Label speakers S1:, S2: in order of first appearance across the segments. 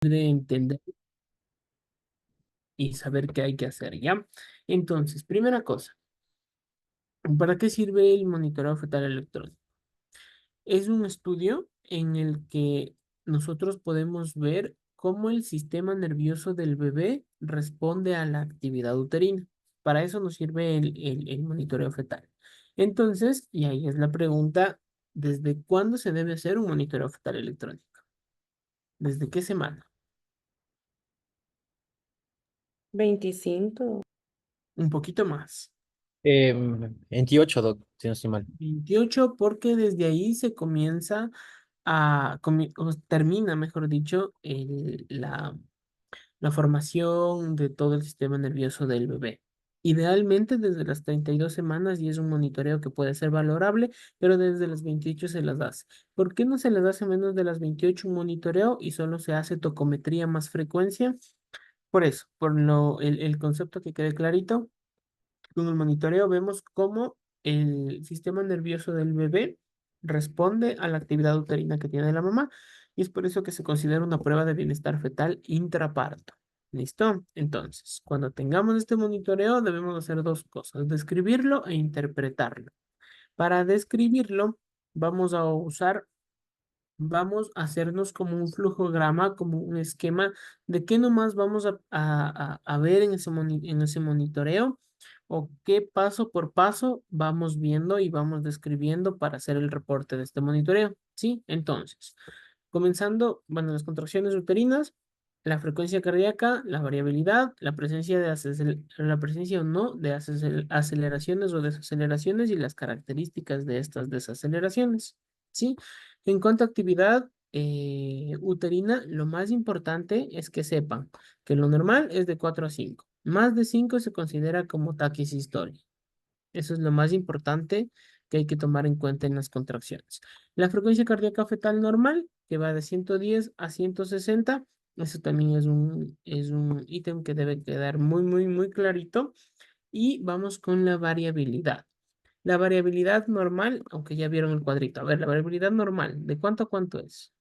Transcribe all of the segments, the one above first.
S1: de entender y saber qué hay que hacer, ¿ya? Entonces, primera cosa, ¿para qué sirve el monitoreo fetal electrónico? Es un estudio en el que nosotros podemos ver cómo el sistema nervioso del bebé responde a la actividad uterina. Para eso nos sirve el monitoreo fetal. Entonces, y ahí es la pregunta, ¿desde cuándo se debe hacer un monitoreo fetal electrónico? ¿Desde qué semana?
S2: 25.
S1: Un poquito más.
S3: 28, Doc, si no estoy mal.
S1: 28 porque desde ahí se comienza o termina, mejor dicho, la formación de todo el sistema nervioso del bebé. Idealmente desde las 32 semanas y es un monitoreo que puede ser valorable, pero desde las 28 se las hace. ¿Por qué no se les hace menos de las 28 un monitoreo y solo se hace tocometría más frecuencia? Por eso, el concepto que quede clarito. Con el monitoreo vemos cómo el sistema nervioso del bebé responde a la actividad uterina que tiene la mamá y es por eso que se considera una prueba de bienestar fetal intraparto. ¿Listo? Entonces, cuando tengamos este monitoreo debemos hacer dos cosas, describirlo e interpretarlo. Para describirlo, vamos a hacernos como un flujograma, como un esquema de qué nomás vamos a ver en en ese monitoreo o qué paso por paso vamos viendo y vamos describiendo para hacer el reporte de este monitoreo. ¿Sí? Entonces, comenzando, bueno, las contracciones uterinas, la frecuencia cardíaca, la variabilidad, la presencia o no de aceleraciones o desaceleraciones y las características de estas desaceleraciones. ¿Sí? En cuanto a actividad uterina, lo más importante es que sepan que lo normal es de 4 a 5. Más de 5 se considera como taquisistole. Eso es lo más importante que hay que tomar en cuenta en las contracciones. La frecuencia cardíaca fetal normal, que va de 110 a 160, eso también es un ítem que debe quedar muy, muy, muy clarito. Y vamos con la variabilidad. La variabilidad normal, aunque ya vieron el cuadrito. A ver, la variabilidad normal, ¿de cuánto a cuánto es?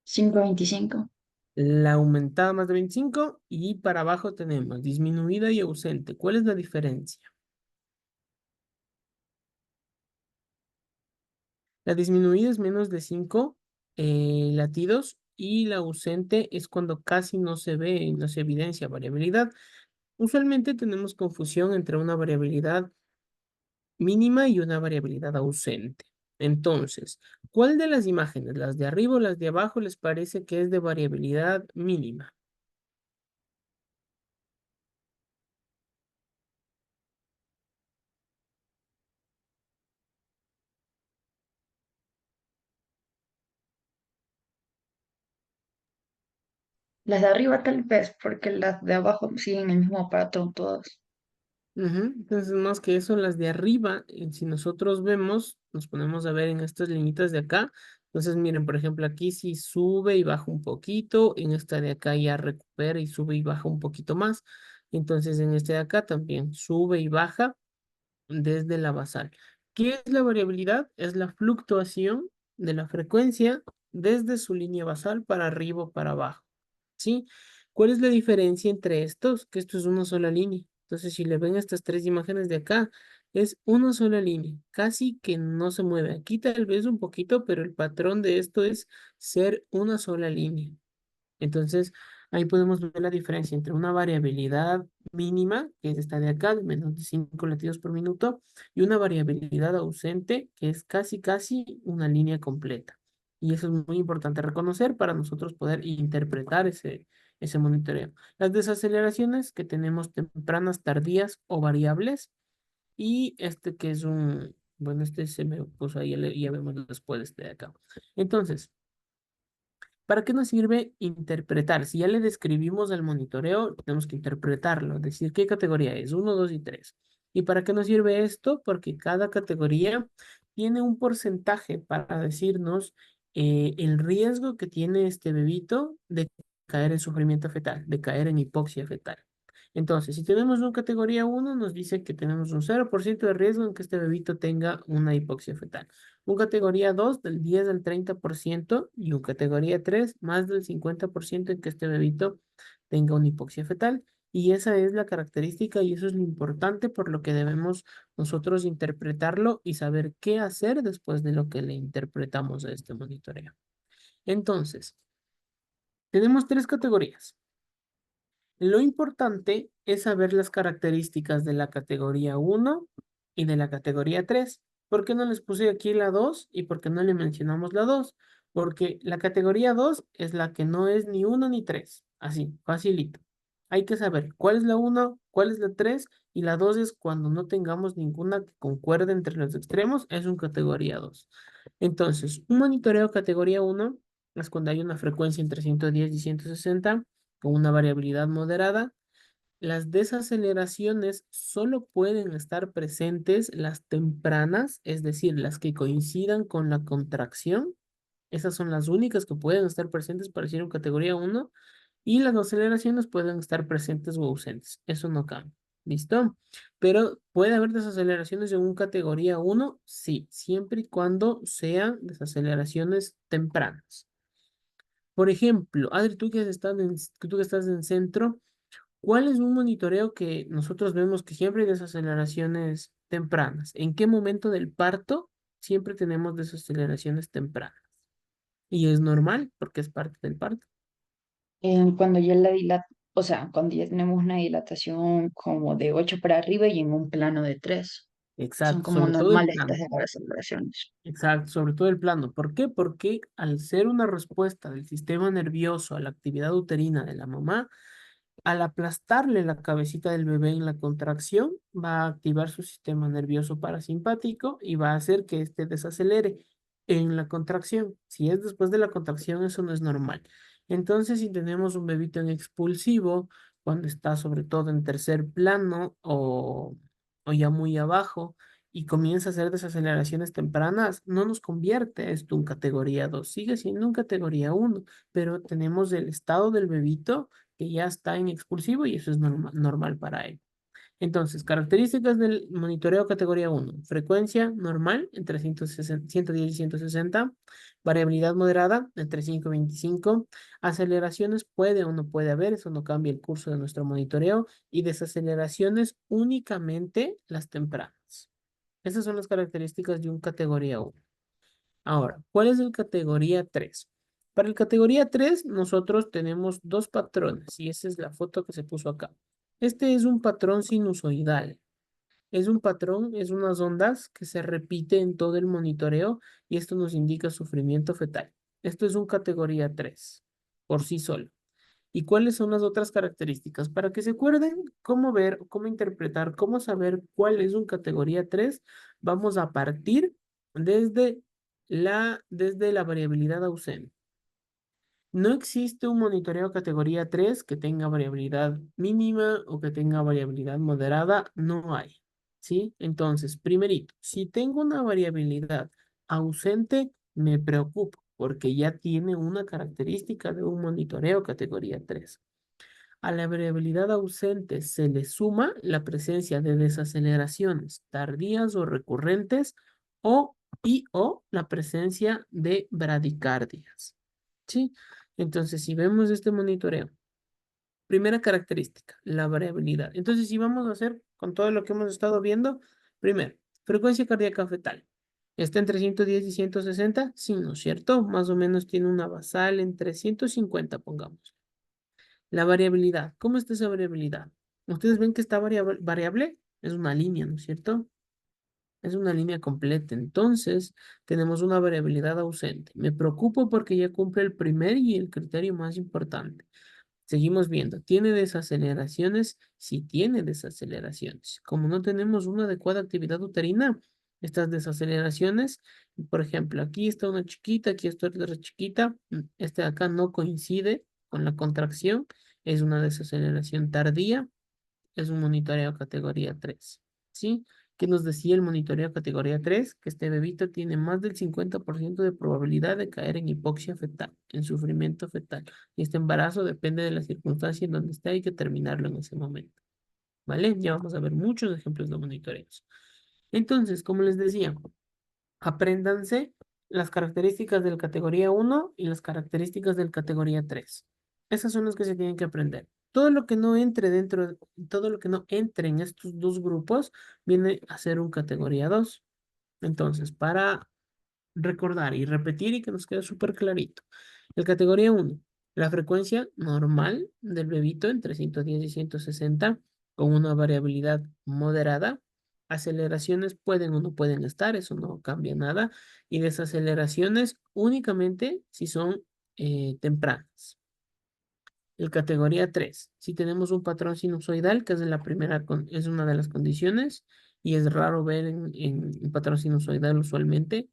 S4: 5.25.
S1: La aumentada más de 25 y para abajo tenemos disminuida y ausente. ¿Cuál es la diferencia? La disminuida es menos de 5 latidos y la ausente es cuando casi no se ve, no se evidencia variabilidad. Usualmente tenemos confusión entre una variabilidad mínima y una variabilidad ausente. Entonces, ¿cuál de las imágenes, las de arriba o las de abajo, les parece que es de variabilidad mínima?
S4: Las de arriba tal vez, porque las de abajo siguen el mismo patrón todas.
S1: Ujú. Entonces, más que eso, las de arriba, si nosotros vemos, nos ponemos a ver en estas líneas de acá. Entonces, miren, por ejemplo, aquí sí sube y baja un poquito, en esta de acá ya recupera y sube y baja un poquito más. Entonces, en este de acá también sube y baja desde la basal. ¿Qué es la variabilidad? Es la fluctuación de la frecuencia desde su línea basal para arriba o para abajo. ¿Sí? ¿Cuál es la diferencia entre estos? Que esto es una sola línea. Entonces, si le ven estas tres imágenes de acá, es una sola línea, casi que no se mueve. Aquí tal vez un poquito, pero el patrón de esto es ser una sola línea. Entonces, ahí podemos ver la diferencia entre una variabilidad mínima, que es esta de acá, de menos de 5 latidos por minuto, y una variabilidad ausente, que es casi, casi una línea completa. Y eso es muy importante reconocer para nosotros poder interpretar ese monitoreo. Las desaceleraciones que tenemos tempranas, tardías o variables, y este que es bueno, este se me puso ahí, ya vemos después de este de acá. Entonces, ¿para qué nos sirve interpretar? Si ya le describimos el monitoreo, tenemos que interpretarlo, decir qué categoría es, uno, 2 y 3. ¿Y para qué nos sirve esto? Porque cada categoría tiene un porcentaje para decirnos el riesgo que tiene este bebito de caer en sufrimiento fetal, de caer en hipoxia fetal. Entonces, si tenemos una categoría uno, nos dice que tenemos un 0% de riesgo en que este bebito tenga una hipoxia fetal. Un categoría 2 del 10 al 30% y un categoría 3 más del 50% en que este bebito tenga una hipoxia fetal. Y esa es la característica y eso es lo importante por lo que debemos nosotros interpretarlo y saber qué hacer después de lo que le interpretamos a este monitoreo. Entonces, tenemos tres categorías. Lo importante es saber las características de la categoría uno y de la categoría 3. ¿Por qué no les puse aquí la 2 y por qué no le mencionamos la 2? Porque la categoría 2 es la que no es ni uno ni 3. Así, facilito. Hay que saber cuál es la uno, cuál es la 3 y la 2 es cuando no tengamos ninguna que concuerde entre los extremos, es un categoría 2. Entonces, un monitoreo categoría uno es cuando hay una frecuencia entre 110 y 160 con una variabilidad moderada. Las desaceleraciones solo pueden estar presentes las tempranas, es decir, las que coincidan con la contracción. Esas son las únicas que pueden estar presentes para decir en categoría uno. Y las aceleraciones pueden estar presentes o ausentes. Eso no cambia. ¿Listo? Pero puede haber desaceleraciones en un categoría uno, sí, siempre y cuando sean desaceleraciones tempranas. Por ejemplo, Adri, tú que estás en centro, ¿cuál es un monitoreo que nosotros vemos que siempre hay desaceleraciones tempranas? ¿En qué momento del parto siempre tenemos desaceleraciones tempranas? Y es normal porque es parte del parto.
S4: Cuando ya o sea, cuando ya tenemos una dilatación como de 8 para arriba y en un plano de 3 son
S1: Exacto,
S4: como
S1: sobre todo el
S4: normales
S1: plano.
S4: estas aceleraciones.
S1: Exacto, sobre todo el plano. ¿Por qué? Porque al ser una respuesta del sistema nervioso a la actividad uterina de la mamá, al aplastarle la cabecita del bebé en la contracción, va a activar su sistema nervioso parasimpático y va a hacer que éste desacelere en la contracción. Si es después de la contracción, eso no es normal. Entonces, si tenemos un bebito en expulsivo, cuando está sobre todo en tercer plano o ya muy abajo, y comienza a hacer desaceleraciones tempranas, no nos convierte esto en categoría 2, sigue siendo en categoría uno, pero tenemos el estado del bebito que ya está en expulsivo y eso es normal para él. Entonces, características del monitoreo categoría uno: frecuencia normal entre 160 110 y 160, variabilidad moderada entre 5 y 25, aceleraciones puede o no puede haber, eso no cambia el curso de nuestro monitoreo, y desaceleraciones únicamente las tempranas. Esas son las características de un categoría uno. Ahora, ¿cuál es el categoría 3? Para el categoría 3 nosotros tenemos dos patrones y esa es la foto que se puso acá. Este es un patrón sinusoidal. Es un patrón, es unas ondas que se repite en todo el monitoreo y esto nos indica sufrimiento fetal. Esto es un categoría 3 por sí solo. ¿Y cuáles son las otras características? Para que se acuerden cómo ver, cómo interpretar, cómo saber cuál es un categoría 3, vamos a partir desde desde la variabilidad ausente. No existe un monitoreo categoría 3 que tenga variabilidad mínima o que tenga variabilidad moderada, no hay. ¿Sí? Entonces, primerito, si tengo una variabilidad ausente, me preocupo porque ya tiene una característica de un monitoreo categoría 3. A la variabilidad ausente se le suma la presencia de desaceleraciones tardías o recurrentes o la presencia de bradicardias. ¿Sí? Entonces, si vemos este monitoreo, primera característica, la variabilidad. Entonces, si vamos a hacer con todo lo que hemos estado viendo, primero, frecuencia cardíaca fetal. ¿Está entre 110 y 160? Sí, ¿no es cierto? Más o menos tiene una basal entre 150, pongamos. La variabilidad. ¿Cómo está esa variabilidad? Ustedes ven que está variable. Es una línea, ¿no es cierto? Es una línea completa. Entonces, tenemos una variabilidad ausente. Me preocupo porque ya cumple el primer y el criterio más importante. Seguimos viendo. ¿Tiene desaceleraciones? Sí tiene desaceleraciones. Como no tenemos una adecuada actividad uterina, estas desaceleraciones, por ejemplo, aquí está una chiquita, aquí está otra chiquita, este de acá no coincide con la contracción, es una desaceleración tardía, es un monitoreo categoría 3, ¿sí? ¿Qué nos decía el monitoreo categoría 3? Que este bebito tiene más del 50% de probabilidad de caer en hipoxia fetal, en sufrimiento fetal. Y este embarazo depende de la circunstancia en donde está, hay que terminarlo en ese momento. ¿vale? Ya vamos a ver muchos ejemplos de monitoreos. Entonces, como les decía, apréndanse las características del categoría uno y las características del categoría 3. Esas son las que se tienen que aprender. Todo lo que no entre todo lo que no entre en estos dos grupos viene a ser un categoría 2. Entonces, para recordar y repetir y que nos quede súper clarito. El categoría uno, la frecuencia normal del bebito entre 110 y 160 con una variabilidad moderada. Aceleraciones pueden o no pueden estar, eso no cambia nada. Y desaceleraciones únicamente si son tempranas. El categoría 3, si tenemos un patrón sinusoidal, que es, es una de las condiciones, y es raro ver en un patrón sinusoidal usualmente.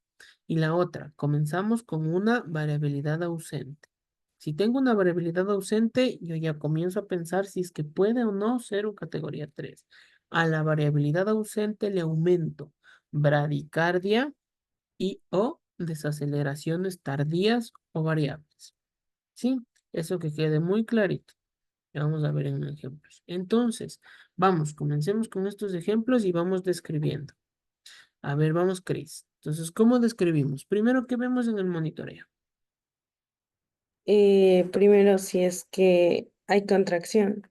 S1: Y la otra, comenzamos con una variabilidad ausente. Si tengo una variabilidad ausente, yo ya comienzo a pensar si es que puede o no ser un categoría 3. A la variabilidad ausente le aumento bradicardia y o desaceleraciones tardías o variables. ¿Sí? Eso que quede muy clarito. Ya vamos a ver en ejemplos. Entonces, vamos, comencemos con estos ejemplos y vamos describiendo. A ver, vamos, Chris. Entonces, ¿cómo describimos? Primero, ¿qué vemos en el monitoreo?
S2: Primero, si es que hay contracción.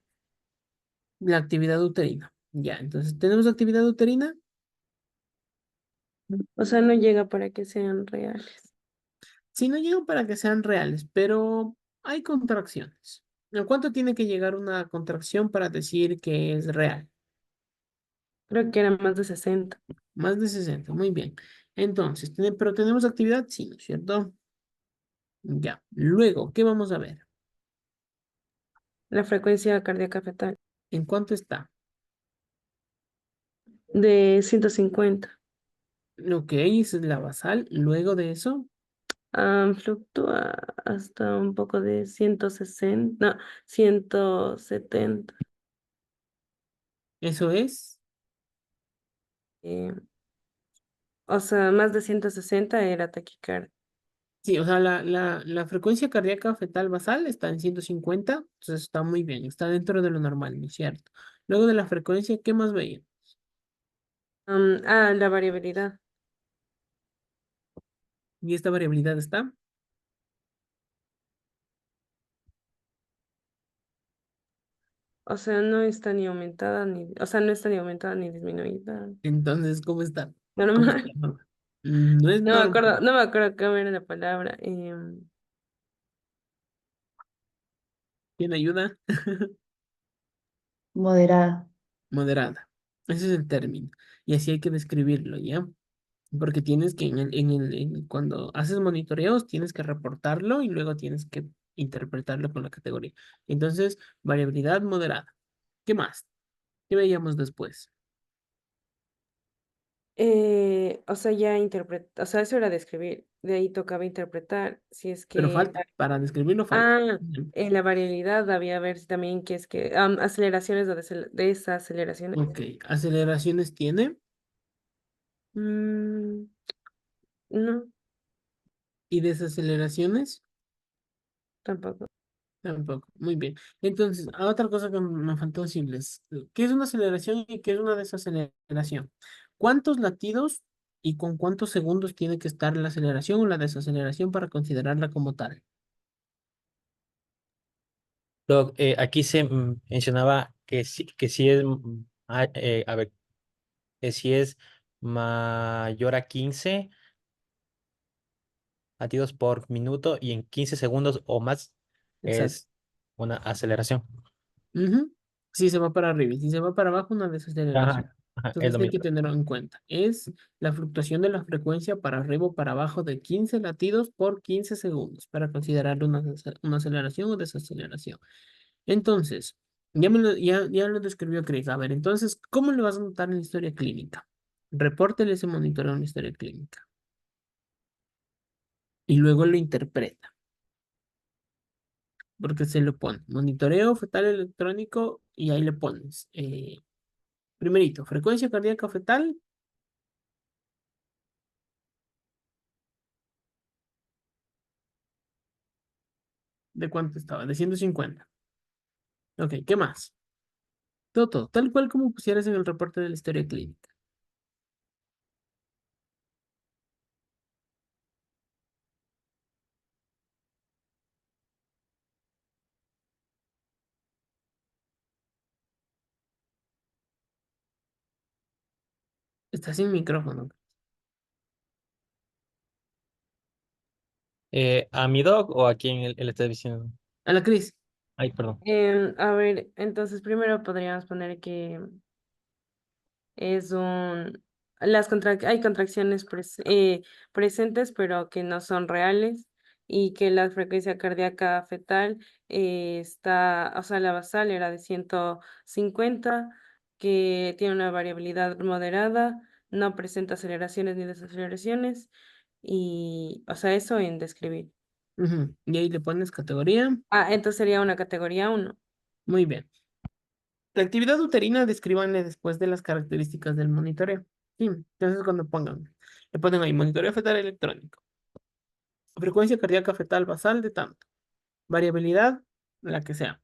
S1: La actividad uterina. Ya, entonces, ¿tenemos actividad uterina?
S2: O sea, no llega para que sean reales.
S1: Sí, no llego para que sean reales, pero hay contracciones. ¿A cuánto tiene que llegar una contracción para decir que es real?
S2: Creo que era más de 60.
S1: Más de 60, muy bien. Entonces, ¿pero tenemos actividad? Sí, ¿no es cierto? Ya. Luego, ¿qué vamos a ver?
S2: La frecuencia cardíaca fetal
S1: ¿En cuánto está?
S2: de 150.
S1: Ok, esa es la basal. Luego de eso,
S2: Fluctúa hasta un poco de 160, no, 170.
S1: eso es.
S2: eh, o sea, más de 160 era taquicardia.
S1: Sí, o sea, la frecuencia cardíaca fetal basal está en 150, entonces está muy bien, está dentro de lo normal, ¿no es cierto? Luego de la frecuencia, ¿qué más veía?
S2: La variabilidad.
S1: Y esta variabilidad está.
S2: O sea, no está ni aumentada ni, o sea, no está ni aumentada ni disminuida.
S1: Entonces, ¿cómo está? ¿Cómo está
S2: Normal.
S1: la norma? No es
S2: No me
S1: normal.
S2: acuerdo, no me acuerdo cómo era la palabra.
S1: ¿Tiene ayuda?
S4: Moderada.
S1: Moderada. Ese es el término. Y así hay que describirlo, ¿ya? Porque tienes que, cuando haces monitoreos, tienes que reportarlo y luego tienes que interpretarlo con la categoría. Entonces, variabilidad moderada. ¿Qué más? ¿Qué veíamos después?
S2: O sea, o sea, eso era describir, de ahí tocaba interpretar, si es
S1: Pero
S2: que,
S1: falta, para describirlo falta.
S2: ah, en la variabilidad había ver si también que es que, aceleraciones o desaceleraciones.
S1: Ok, aceleraciones tiene
S2: Mm, no,
S1: y desaceleraciones
S2: tampoco.
S1: tampoco. Muy bien. Entonces, otra cosa que me faltó decirles, ¿qué es una aceleración y qué es una desaceleración? ¿Cuántos latidos y con cuántos segundos tiene que estar la aceleración o la desaceleración para considerarla como tal?
S3: Doc, aquí se mencionaba que si es, a ver, que si es mayor a 15 latidos por minuto y en 15 segundos o más
S1: Exacto.
S3: es una aceleración.
S1: Ujú. Si se va para arriba y si se va para abajo, una desaceleración.
S3: Ajá, ajá, es
S1: Entonces
S3: lo
S1: hay que
S3: mismo.
S1: tenerlo en cuenta. Es la fluctuación de la frecuencia para arriba o para abajo de 15 latidos por 15 segundos para considerarlo una aceleración o desaceleración. Entonces, ya lo describió Chris. A ver, entonces, ¿cómo le vas a notar en la historia clínica? Repórtele ese monitoreo en la historia clínica y luego lo interpreta, porque se lo pone. Monitoreo fetal electrónico y ahí le pones. Primerito, frecuencia cardíaca fetal, ¿de cuánto estaba? De 150. Ok, ¿qué más? Todo, todo, tal cual como pusieras en el reporte de la historia clínica. Estás sin micrófono.
S3: ¿A mi dog o a quién él está diciendo?
S1: A la Cris.
S3: Ay, perdón.
S2: A ver, entonces primero podríamos poner que es un... hay contracciones presentes, pero que no son reales, y que la frecuencia cardíaca fetal está, o sea, la basal era de 150, que tiene una variabilidad moderada, no presenta aceleraciones ni desaceleraciones, y, o sea, eso en describir.
S1: Ujú. Y ahí le pones categoría.
S2: Ah, entonces sería una categoría 1.
S1: Muy bien. La actividad uterina descríbanle después de las características del monitoreo. Sí, entonces cuando le ponen ahí monitoreo fetal electrónico. Frecuencia cardíaca fetal basal de tanto. Variabilidad, la que sea.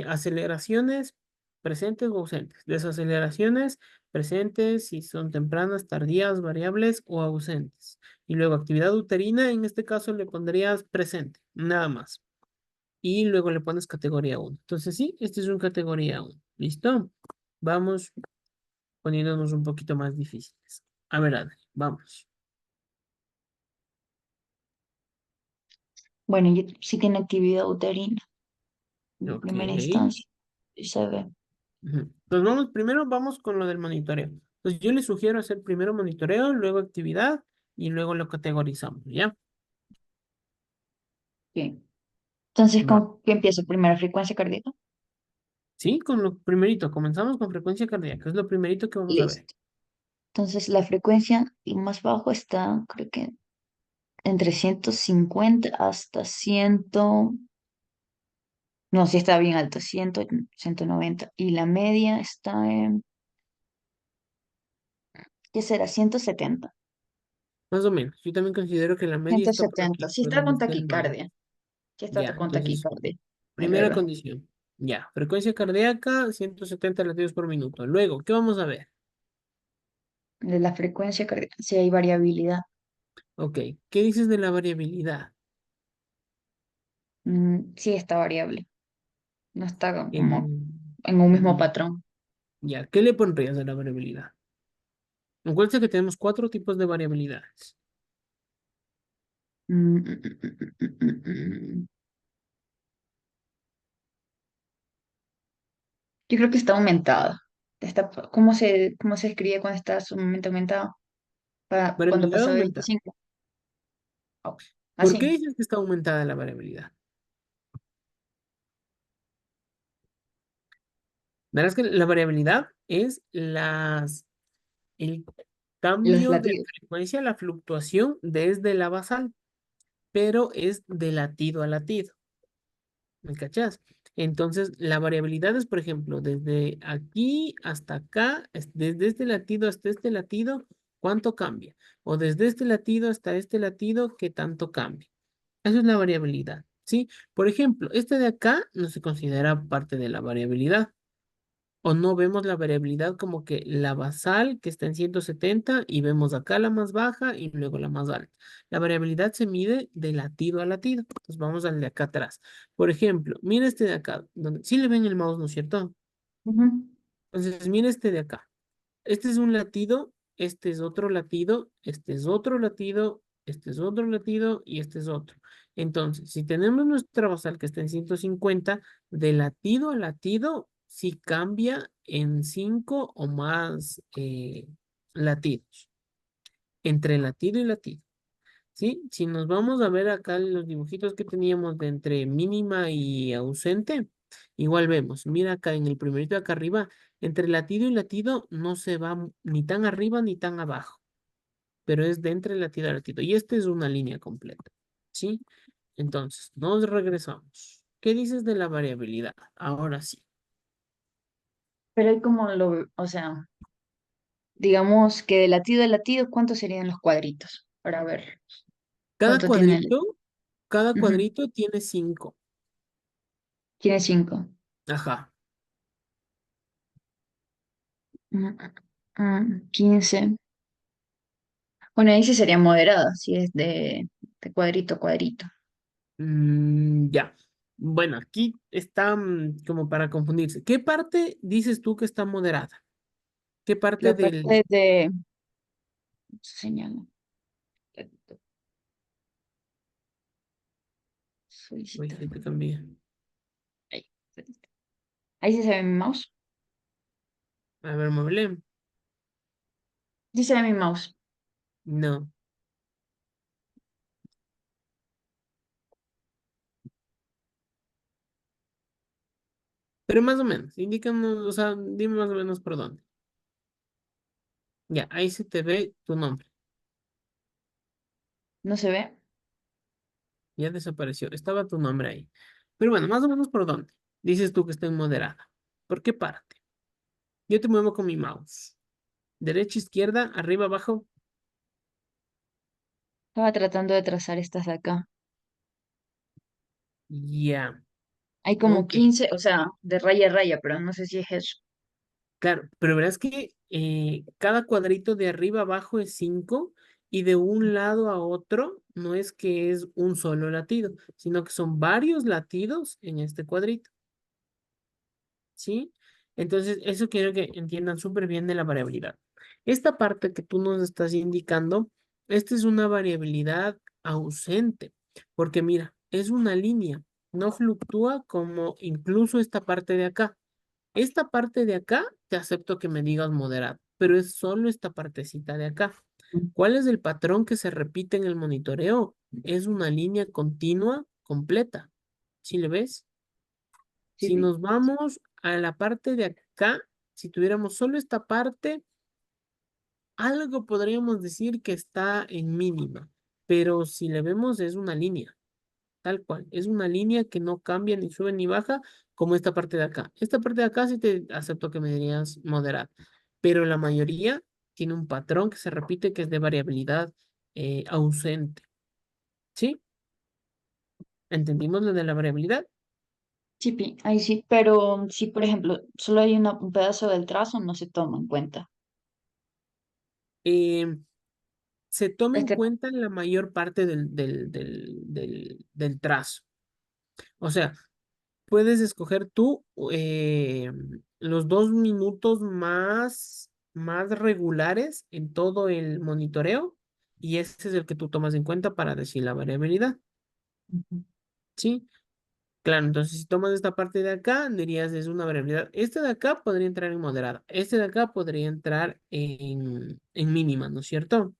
S1: Aceleraciones presentes o ausentes. Desaceleraciones presentes si son tempranas, tardías, variables o ausentes. Y luego actividad uterina, en este caso le pondrías presente, nada más. Y luego le pones categoría uno. Entonces sí, este es un categoría uno. ¿Listo? Vamos poniéndonos un poquito más difíciles. A ver, Adri, vamos.
S4: Bueno, y sí tiene actividad uterina en
S1: Ok.
S4: primera instancia. Sí se ve.
S1: Ujú. Pues vamos, primero vamos con lo del monitoreo. Entonces yo les sugiero hacer primero monitoreo, luego actividad y luego lo categorizamos, ¿ya?
S4: Bien. Entonces,
S1: Va.
S4: ¿con qué empiezo? Primera frecuencia cardíaca.
S1: Sí, con lo primerito, comenzamos con frecuencia cardíaca, es lo primerito que vamos a ver.
S4: Listo. Entonces, la frecuencia, lo más bajo está, creo que entre 150 hasta 100, no, sí está bien alto, 100, 190. Y la media está en, ¿qué será? 170.
S1: Más o menos, yo también considero que la media está por
S4: 170.
S1: aquí,
S4: Sí
S1: por
S4: está
S1: donde
S4: con
S1: está el mouse.
S4: taquicardia. Sí está
S1: Ya,
S4: con
S1: entonces,
S4: taquicardia. El
S1: primera
S4: reloj.
S1: condición. Ya, frecuencia cardíaca, 170 latidos por minuto. Luego, ¿qué vamos a ver?
S4: De la frecuencia cardíaca, sí hay variabilidad.
S1: Ok, ¿qué dices de la variabilidad?
S4: Sí está variable. No está como
S1: En,
S4: en un mismo
S1: mm,
S4: patrón.
S1: ya, ¿qué le pondrías a la variabilidad? Recuerda que tenemos cuatro tipos de variabilidades.
S4: Mm, mm, mm, mm, mm, mm, mm. Yo creo que está aumentada. Está, cómo se escribe cuando está sumamente aumentada? Cuando
S1: Variabilidad
S4: pasa de
S1: aumenta.
S4: 25. Oh,
S1: ¿Por qué
S4: así.
S1: dices que está aumentada la variabilidad? Verás que la variabilidad es el
S4: Los
S1: cambio de
S4: latidos.
S1: frecuencia, la fluctuación desde la basal, pero es de latido a latido. ¿Me cachas? Entonces, la variabilidad es, por ejemplo, desde aquí hasta acá, desde este latido hasta este latido, ¿cuánto cambia? O desde este latido hasta este latido, ¿qué tanto cambia? Eso es la variabilidad, ¿sí? Por ejemplo, este de acá no se considera parte de la variabilidad. O no vemos la variabilidad como que la basal que está en 170 y vemos acá la más baja y luego la más alta. La variabilidad se mide de latido a latido. Entonces vamos al de acá atrás. Por ejemplo, mira este de acá, donde sí le ven el mouse, ¿no es cierto?
S4: Ujú.
S1: Entonces mira este de acá. Este es un latido, este es otro latido, este es otro latido, este es otro latido y este es otro. Entonces, si tenemos nuestra basal que está en 150, de latido a latido, sí cambia en 5 o más latidos, entre latido y latido. ¿Sí? Si nos vamos a ver acá los dibujitos que teníamos de entre mínima y ausente, igual vemos, mira acá en el primerito de acá arriba, entre latido y latido no se va ni tan arriba ni tan abajo, pero es de entre latido a latido. Y esta es una línea completa, ¿sí? Entonces, nos regresamos. ¿Qué dices de la variabilidad? Ahora sí.
S4: Pero hay como o sea, digamos que de latido a latido, ¿cuántos serían los cuadritos? Para ver
S1: Cada
S4: cuánto tiene el...
S1: cuadrito, cada
S4: Ujú.
S1: cuadrito tiene 5.
S4: Tiene 5.
S1: Ajá.
S4: Mm, 15. Bueno, ahí sí sería moderada, si es de cuadrito a cuadrito.
S1: Ya. Bueno, aquí está como para confundirse. ¿Qué parte dices tú que está moderada? ¿Qué parte
S4: La parte
S1: del...
S4: de, señalo,
S1: Uy,
S4: solicitar.
S1: sí te cambié.
S4: Ahí, ahí sí se ve mi mouse.
S1: A ver, muévele.
S4: Sí se ve mi mouse.
S1: No. Pero más o menos, indícanos, o sea, dime más o menos por dónde. Ya, ahí se te ve tu nombre.
S4: ¿No se ve?
S1: Ya desapareció. Estaba tu nombre ahí. Pero bueno, más o menos por dónde. Dices tú que está en moderada. ¿Por qué parte? Yo te muevo con mi mouse. Derecha, izquierda, arriba, abajo.
S4: Estaba tratando de trazar estas de acá.
S1: Ya.
S4: Hay como
S1: Ok.
S4: 15, o sea, de raya a raya, pero no sé si es eso.
S1: Claro, pero verás que cada cuadrito de arriba abajo es 5 y de un lado a otro no es que es un solo latido, sino que son varios latidos en este cuadrito, ¿sí? Entonces, eso quiero que entiendan súper bien de la variabilidad. Esta parte que tú nos estás indicando, esta es una variabilidad ausente, porque mira, es una línea, no fluctúa como incluso esta parte de acá. Esta parte de acá, te acepto que me digas moderado, pero es solo esta partecita de acá. ¿Cuál es el patrón que se repite en el monitoreo? Es una línea continua completa. ¿Sí le ves?
S4: Sí,
S1: Si
S4: sí.
S1: nos vamos a la parte de acá, si tuviéramos solo esta parte, algo podríamos decir que está en mínima, pero si le vemos es una línea. Tal cual. Es una línea que no cambia ni sube ni baja como esta parte de acá. Esta parte de acá sí te acepto que me dirías moderada, pero la mayoría tiene un patrón que se repite que es de variabilidad ausente. ¿Sí? ¿Entendimos lo de la variabilidad?
S4: Sí, ahí sí, pero si por ejemplo solo hay un pedazo del trazo, no se toma en cuenta.
S1: Eh, Se toma
S4: Es
S1: en
S4: que
S1: cuenta la mayor parte del trazo. O sea, puedes escoger tú los 2 minutos más regulares en todo el monitoreo y ese es el que tú tomas en cuenta para decir la variabilidad,
S4: ujú,
S1: ¿sí? Claro, entonces si tomas esta parte de acá, dirías es una variabilidad. Este de acá podría entrar en moderada, este de acá podría entrar en mínima, ¿no es cierto?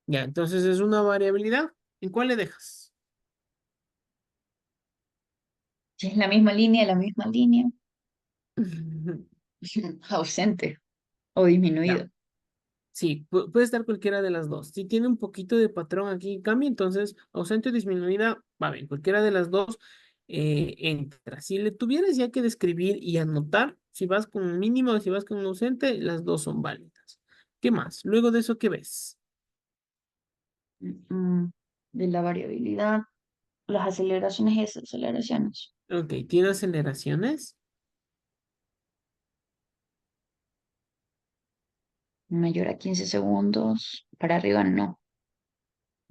S1: Ya, entonces es una variabilidad. ¿En cuál le dejas?
S4: si es la misma línea, ausente o
S1: Ya.
S4: disminuido.
S1: Sí, puede estar cualquiera de las dos. Si tiene un poquito de patrón aquí en cambio, entonces ausente o disminuida, va bien, cualquiera de las dos entra. Si le tuvieras ya que describir y anotar, si vas con un mínimo o si vas con un ausente, las dos son válidas. ¿Qué más? Luego de eso, ¿qué ves?
S4: Mm, de la variabilidad, las aceleraciones y desaceleraciones.
S1: Ok, ¿tiene aceleraciones?
S4: Mayor a 15 segundos, para arriba no.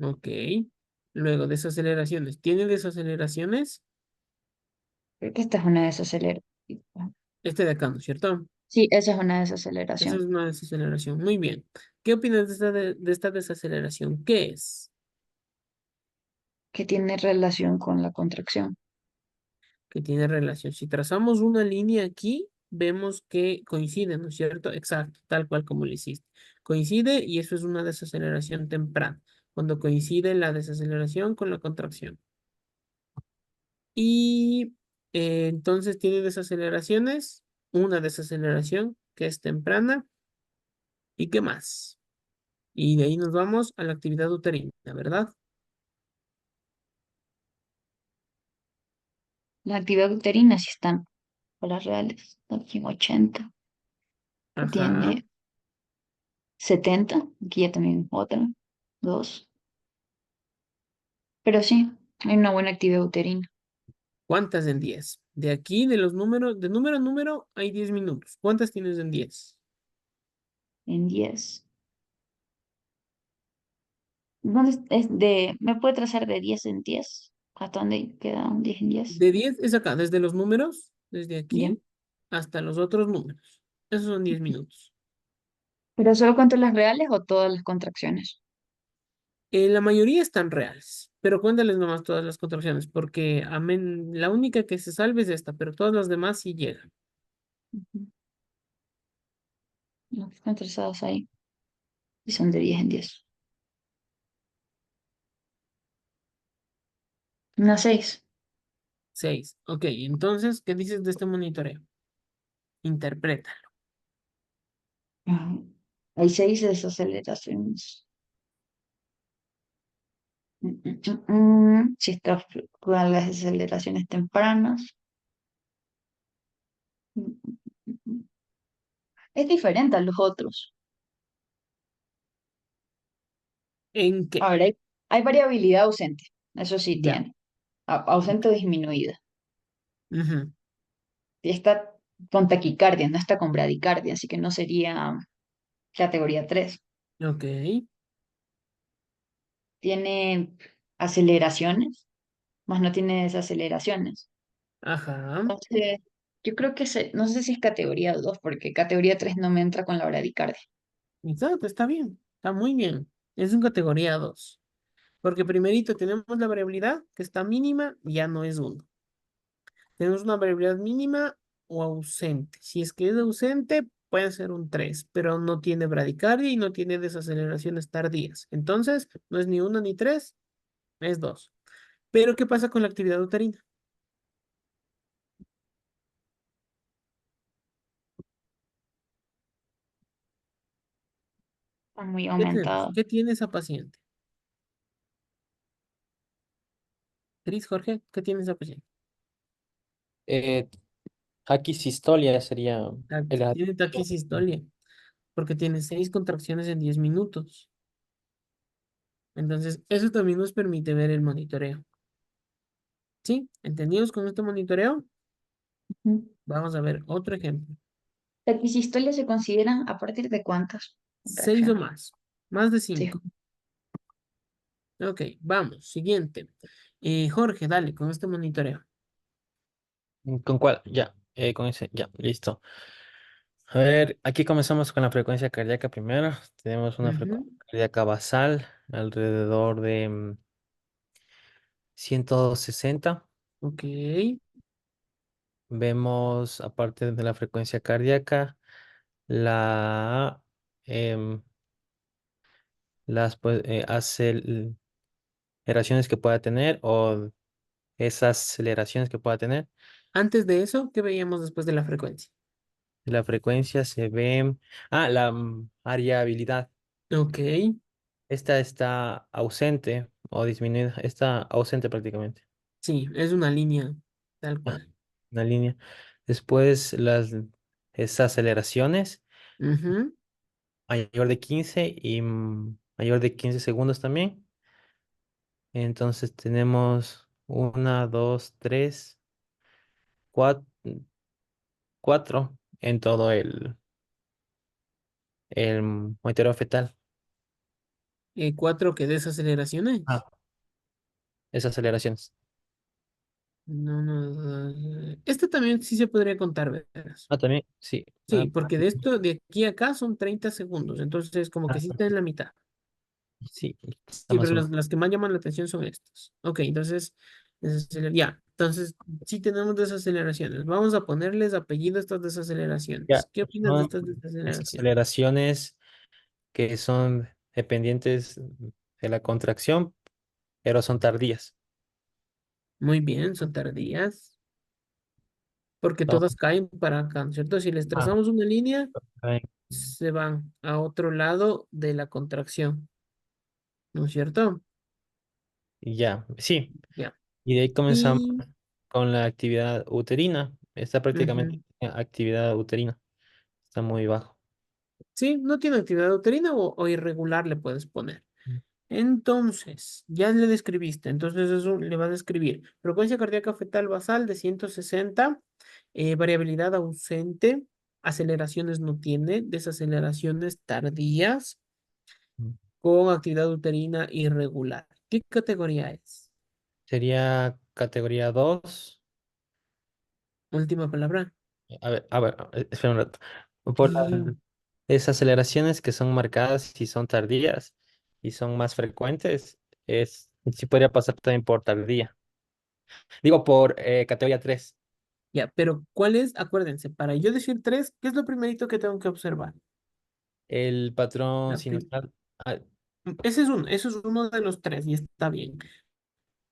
S1: Ok. Luego, desaceleraciones. ¿Tiene desaceleraciones?
S4: Creo que esta es una desaceleración.
S1: Este de acá, ¿no es cierto?
S4: Sí, esa es una
S1: Esa
S4: desaceleración
S1: es una desaceleración. Muy bien. ¿Qué opinas de esta desaceleración? ¿Qué es?
S4: que tiene relación con la contracción.
S1: Que tiene relación. Si trazamos una línea aquí, vemos que coincide, ¿no es cierto? Exacto, tal cual como lo hiciste. Coincide y eso es una desaceleración temprana, cuando coincide la desaceleración con la contracción. Y entonces tiene desaceleraciones, una desaceleración que es temprana, ¿y qué más? Y de ahí nos vamos a la actividad uterina, ¿verdad?
S4: La actividad uterina sí están por las reales, aquí en 80, que
S1: Ajá.
S4: tiene 70, aquí ya también otra, dos, pero sí, hay una buena actividad uterina.
S1: ¿Cuántas en 10? De aquí, de los números, de número a número, hay 10 minutos. ¿Cuántas tienes en 10?
S4: En 10. ¿Dónde me puede trazar de 10 en 10? ¿Hasta dónde queda un 10 en 10?
S1: De 10 es acá, desde los números, desde
S4: Ya.
S1: aquí hasta los otros números. Esos son 10 minutos.
S4: ¿Pero solo cuento las reales o todas las contracciones?
S1: La mayoría están reales, pero cuéntales nomás todas las contracciones, porque la única que se salve es esta, pero todas las demás sí llegan.
S4: Ujú. Las que están trazadas ahí. Y son de 10 en 10. Una 6.
S1: 6. Ok, entonces, ¿qué dices de este monitoreo? Interpreta.
S4: Hay 6 desaceleraciones. Si está con las desaceleraciones tempranas. Es diferente a los otros.
S1: ¿En qué?
S4: Ahora hay variabilidad ausente. Eso sí
S1: Ya.
S4: tiene. Ausente o disminuida.
S1: Ujú.
S4: Y está con taquicardia, no está con bradicardia, así que no sería categoría 3.
S1: Ok.
S4: Tiene aceleraciones, más no tiene desaceleraciones.
S1: Ajá.
S4: Entonces, yo creo que no sé si es categoría 2 porque categoría 3 no me entra con la bradicardia.
S1: Exacto, está bien. Está muy bien. Es un categoría 2. Porque primerito tenemos la variabilidad que está mínima, ya no es uno. Tenemos una variabilidad mínima o ausente. Si es que es ausente, puede ser un 3, pero no tiene bradicardia y no tiene desaceleraciones tardías. Entonces, no es ni 1 ni 3, es 2. Pero, ¿qué pasa con la actividad uterina?
S4: Está muy
S1: ¿Qué tenemos?
S4: aumentado.
S1: ¿Qué tiene esa paciente? Cris, Jorge, ¿qué tiene esa paciente?
S3: Eh, Taquisistolia sería el.
S1: Tiene taquisistolia, porque tiene 6 contracciones en 10 minutos. Entonces, eso también nos permite ver el monitoreo. ¿Sí? ¿Entendidos con este monitoreo?
S4: Ujú.
S1: Vamos a ver otro ejemplo.
S4: ¿La equisistolia se consideran a partir de cuántas
S1: 6 o
S4: reacciones?
S1: más de
S4: Sí.
S1: 5. Ok, vamos, siguiente. Jorge, dale, con este monitoreo.
S3: ¿Con cuál? Ya, con ese, ya, listo. A ver, aquí comenzamos con la frecuencia cardíaca primero. Tenemos una
S1: Ujú.
S3: frecuencia cardíaca basal alrededor de 160.
S1: Ok,
S3: Vemos, aparte de la frecuencia cardíaca, la, em, las pues, aceleraciones que pueda tener o esas aceleraciones que pueda tener.
S1: antes de eso, ¿qué veíamos después de la frecuencia?
S3: La frecuencia se ve. La variabilidad.
S1: Ok,
S3: Esta está ausente o disminuida. Está ausente prácticamente.
S1: sí, es una línea, tal
S3: Ah,
S1: cual.
S3: una línea. Después esas aceleraciones
S1: Ujú.
S3: mayor de 15 y mayor de 15 segundos también. Entonces tenemos una, dos, tres, cuatro en todo el monitoreo fetal.
S1: 4 que desaceleraciones.
S3: Ah, esas aceleraciones.
S1: No, no. Este también sí se podría contar, ¿verdad?
S3: También, sí.
S1: Sí, porque de esto, de aquí a acá son 30 segundos, entonces como que
S3: Ah,
S1: sí está en la mitad.
S3: sí, está
S1: Sí,
S3: más
S1: pero
S3: o menos.
S1: las que más llaman la atención son estas. Ok, entonces, ya, entonces sí tenemos desaceleraciones. Vamos a ponerles apellido a estas
S3: Ya,
S1: desaceleraciones. ¿Qué opinas de
S3: son
S1: estas
S3: esas
S1: desaceleraciones?
S3: aceleraciones que son dependientes de la contracción, pero son tardías.
S1: Muy bien, son tardías, porque
S3: Son-
S1: todas caen para acá, ¿no es cierto? Si les
S3: ah,
S1: trazamos una línea,
S3: ay,
S1: se van a otro lado de la contracción, ¿no es cierto?
S3: y ya, sí.
S1: Ya.
S3: Y de ahí comenzamos
S1: Y
S3: con la actividad uterina. Está prácticamente
S1: ujú.
S3: en actividad uterina. Está muy bajo.
S1: Sí, no tiene actividad uterina o irregular le puedes poner. Entonces, ya le describiste, entonces eso le va a describir frecuencia cardíaca fetal basal de 160, variabilidad ausente, aceleraciones no tiene, desaceleraciones tardías,
S3: Mm.
S1: con actividad uterina irregular. ¿Qué categoría es?
S3: Sería categoría 2.
S1: Última palabra.
S3: Espera un rato. Por las desaceleraciones que son marcadas y son tardías y son más frecuentes, sí podría pasar también por tardía. Digo, por categoría 3.
S1: Ya, pero ¿cuál es? Acuérdense, para yo decir tres, ¿qué es lo primerito que tengo que observar?
S3: El patrón
S1: La prim-
S3: sinusal. Ah,
S1: ese es uno de los tres y está bien.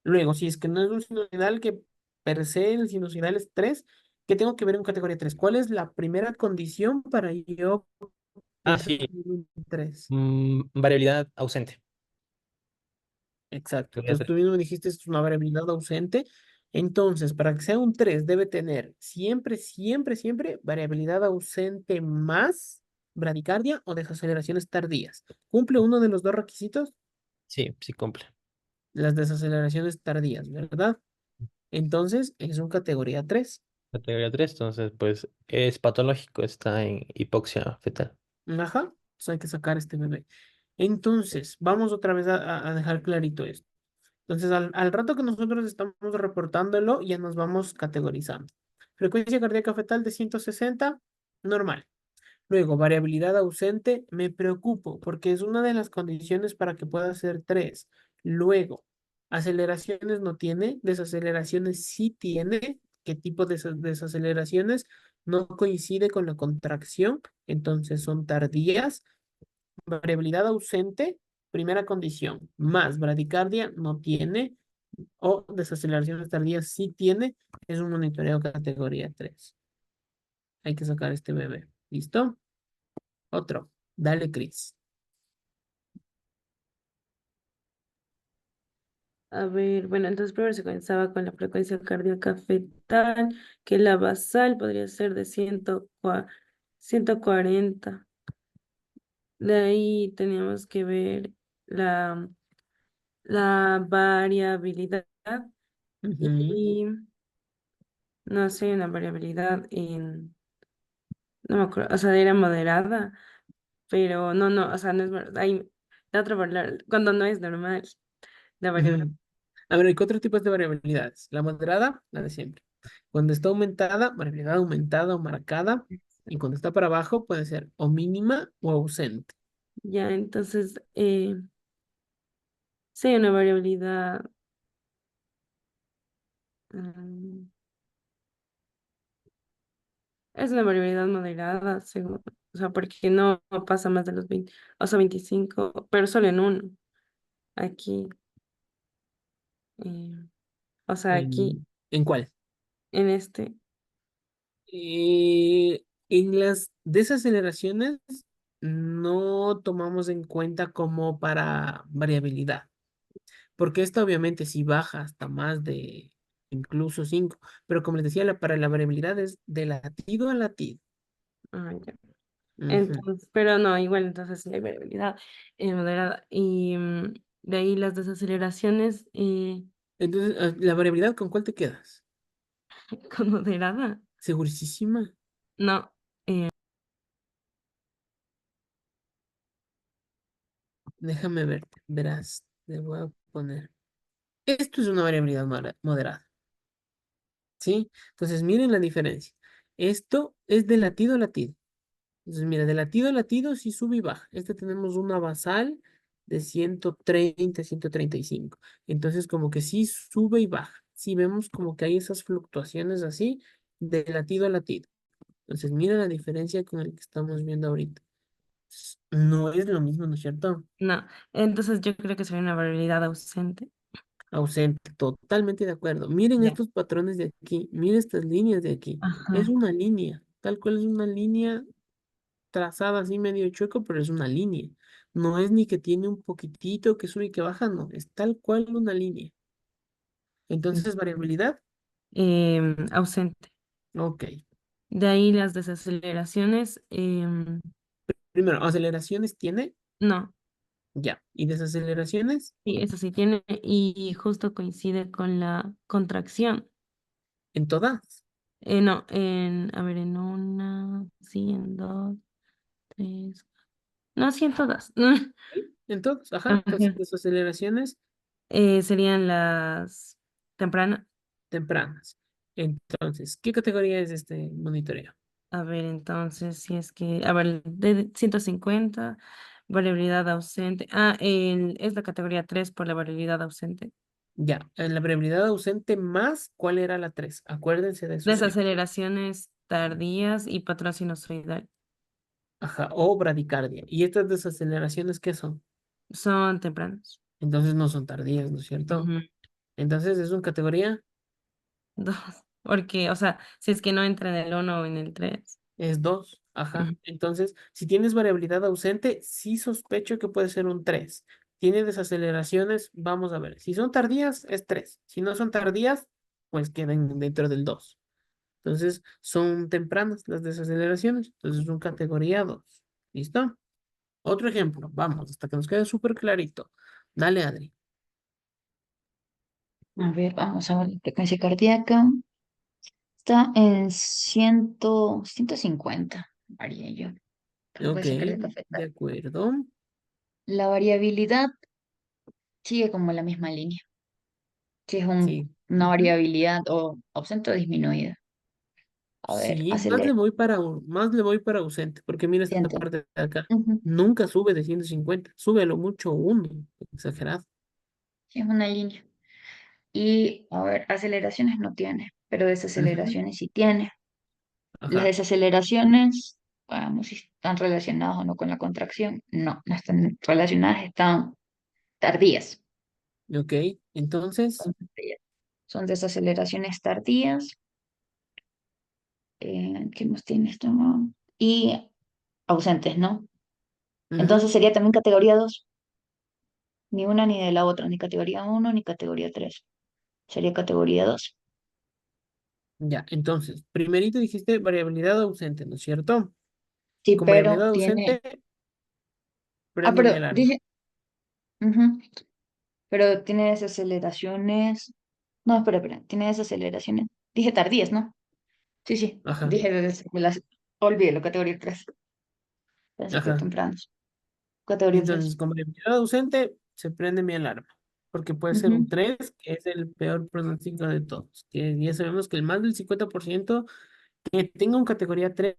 S1: Luego, si es que no es un sinusoidal que per se el sinusoidal es 3, ¿qué tengo que ver en categoría 3? ¿Cuál es la primera condición para yo pensar
S3: sí.
S1: en un 3?
S3: Variabilidad ausente.
S1: Exacto.
S3: Categoría
S1: Entonces tú
S3: 3.
S1: mismo dijiste es una variabilidad ausente. Entonces, para que sea un 3 debe tener siempre, siempre, siempre variabilidad ausente más bradicardia o desaceleraciones tardías. ¿Cumple uno de los dos requisitos?
S3: Sí, sí cumple.
S1: Las desaceleraciones tardías, ¿verdad? Entonces, es un categoría 3.
S3: Categoría 3, entonces, pues es patológico, está en hipoxia fetal.
S1: Ajá. Entonces hay que sacar este bebé. Entonces, vamos otra vez a dejar clarito esto. Entonces, al rato que nosotros estamos reportándolo, ya nos vamos categorizando. Frecuencia cardíaca fetal de 160, normal. Luego, variabilidad ausente, me preocupo porque es una de las condiciones para que pueda ser 3. Luego, aceleraciones no tiene, desaceleraciones sí tiene. ¿Qué tipo de desaceleraciones? No coincide con la contracción, entonces son tardías. Variabilidad ausente, primera condición, más bradicardia no tiene, o desaceleraciones tardías sí tiene, es un monitoreo categoría 3. Hay que sacar este bebé. ¿Listo? Otro. Dale, Cris.
S2: A ver, bueno, entonces primero se comenzaba con la frecuencia cardíaca fetal, que la basal podría ser de 140. De ahí teníamos que ver la, la variabilidad
S1: Ujú,
S2: y no sé, una variabilidad no me acuerdo, o sea, era moderada, pero no, o sea, no es, hay la otra variable, cuando no es normal, la variabilidad,
S1: ujú. A ver, hay cuatro tipos de variabilidades. La moderada, la de siempre. Cuando está aumentada, variabilidad aumentada o marcada. Y cuando está para abajo, puede ser o mínima o ausente.
S2: ya, entonces, sí, una variabilidad. mm, Es una variabilidad moderada, según, o sea, porque no pasa más de los 20, o sea, 25, pero solo en uno, aquí, eh, o sea, aquí,
S1: ¿En cuál?
S2: en este,
S1: En las desaceleraciones no tomamos en cuenta como para variabilidad, porque esta obviamente si baja hasta más de incluso 5, pero como les decía, para la variabilidad es de latido a latido.
S2: ya.
S1: Ujú.
S2: Entonces, pero no, igual, entonces sí hay variabilidad moderada, y de ahí las desaceleraciones
S1: Entonces, ¿la variabilidad con cuál te quedas?
S2: con moderada,
S1: ¿Segurísima?
S2: no,
S1: Déjame verte, verás, te voy a poner. Esto es una variabilidad moderada. ¿Sí? Entonces, miren la diferencia. Esto es de latido a latido. Entonces, mira, de latido a latido sí sube y baja. Este tenemos una basal de 130, 135. Entonces, como que sí sube y baja. Sí vemos como que hay esas fluctuaciones así de latido a latido. Entonces, mira la diferencia con el que estamos viendo ahorita. No es lo mismo, ¿no es cierto?
S2: no, entonces yo creo que sería una variabilidad ausente,
S1: Ausente, totalmente de acuerdo. Miren
S2: ya,
S1: estos patrones de aquí, miren estas líneas de aquí. Es
S2: ajá,
S1: una línea, tal cual es una línea trazada así medio chueco, pero es una línea. No es ni que tiene un poquitito que sube y que baja, no, es tal cual una línea. Entonces, variabilidad,
S2: ausente.
S1: ok.
S2: De ahí las desaceleraciones,
S1: Primero, aceleraciones tiene,
S2: no,
S1: Ya. ¿Y desaceleraciones?
S2: Y eso sí tiene, y justo coincide con la contracción.
S1: En todas.
S2: No, a ver, en una, sí, en dos, tres, no, sí, en todas.
S1: ¿Sí? En todas, ajá. Entonces,
S2: Ajá.
S1: desaceleraciones
S2: Serían las tempranas.
S1: tempranas. Entonces, ¿qué categoría es este monitoreo?
S2: A ver, entonces, si es que, a ver, de 150 variabilidad ausente. Es la categoría 3 por la variabilidad ausente.
S1: Ya, en la variabilidad ausente más, ¿cuál era la 3? Acuérdense de eso siempre.
S2: Desaceleraciones tardías y patrón sinusoidal.
S1: Ajá, o bradicardia. ¿Y estas desaceleraciones qué son?
S2: Son tempranos.
S1: Entonces no son tardías, ¿no es cierto?
S2: Ujú.
S1: Entonces es una categoría,
S2: Dos. Porque, o sea, si es que no entra en el uno o en el 3.
S1: es 2. Ajá. Entonces, si tienes variabilidad ausente, sí sospecho que puede ser un 3. Tiene desaceleraciones, vamos a ver. Si son tardías, es 3. Si no son tardías, pues quedan dentro del 2. Entonces, son tempranas las desaceleraciones. Entonces, son categoría 2. ¿Listo? Otro ejemplo. Vamos, hasta que nos quede súper clarito. Dale, Adri.
S4: A ver, vamos a ver la frecuencia cardíaca. Está en 150, varía yo. La
S1: Ok,
S4: frecuencia cardíaca
S1: de
S4: fetal.
S1: acuerdo.
S4: La variabilidad sigue como la misma línea, que es
S1: Sí.
S4: una
S1: Ujú.
S4: variabilidad o ausente o disminuida. A ver,
S1: Sí,
S4: acelera.
S1: más le voy para ausente, porque mira esta
S4: Siente.
S1: parte de acá.
S4: Ujú.
S1: Nunca sube de 150, sube a lo mucho uno, exagerado.
S4: Sí, es una línea. Y, a ver, aceleraciones no tiene, pero
S1: Ujú.
S4: desaceleraciones sí tiene. Las
S1: Ajá,
S4: desaceleraciones, vamos, si están relacionadas o no con la contracción. No, no están relacionadas, están tardías.
S1: ok. Entonces,
S4: Son tardías. Son desaceleraciones tardías. ¿Qué más tiene esto? ¿No? Y ausentes, ¿no?
S1: ujú,
S4: Entonces sería también categoría 2. Ni una ni de la otra, ni categoría uno ni categoría 3. Sería categoría 2.
S1: ya, entonces, primerito dijiste variabilidad ausente, ¿no es cierto?
S4: Sí,
S1: Con
S4: pero
S1: variabilidad
S4: tiene.
S1: ausente,
S4: Ah,
S1: préndeme
S4: pero
S1: alarma.
S4: dije. Ujú. Pero tiene desaceleraciones. No, espera, espera. Tiene desaceleraciones. Dije tardías, ¿no? Sí, sí.
S1: Ajá,
S4: Dije olvídelo, categoría 3. Pensé que
S1: ajá.
S4: tempranos. Categoría 3.
S1: Entonces, con variabilidad ausente, se prende mi alarma, porque puede ser un
S4: Ujú.
S1: 3 que es el peor pronóstico de todos. Que ya sabemos que el más del 50% que tenga un categoría 3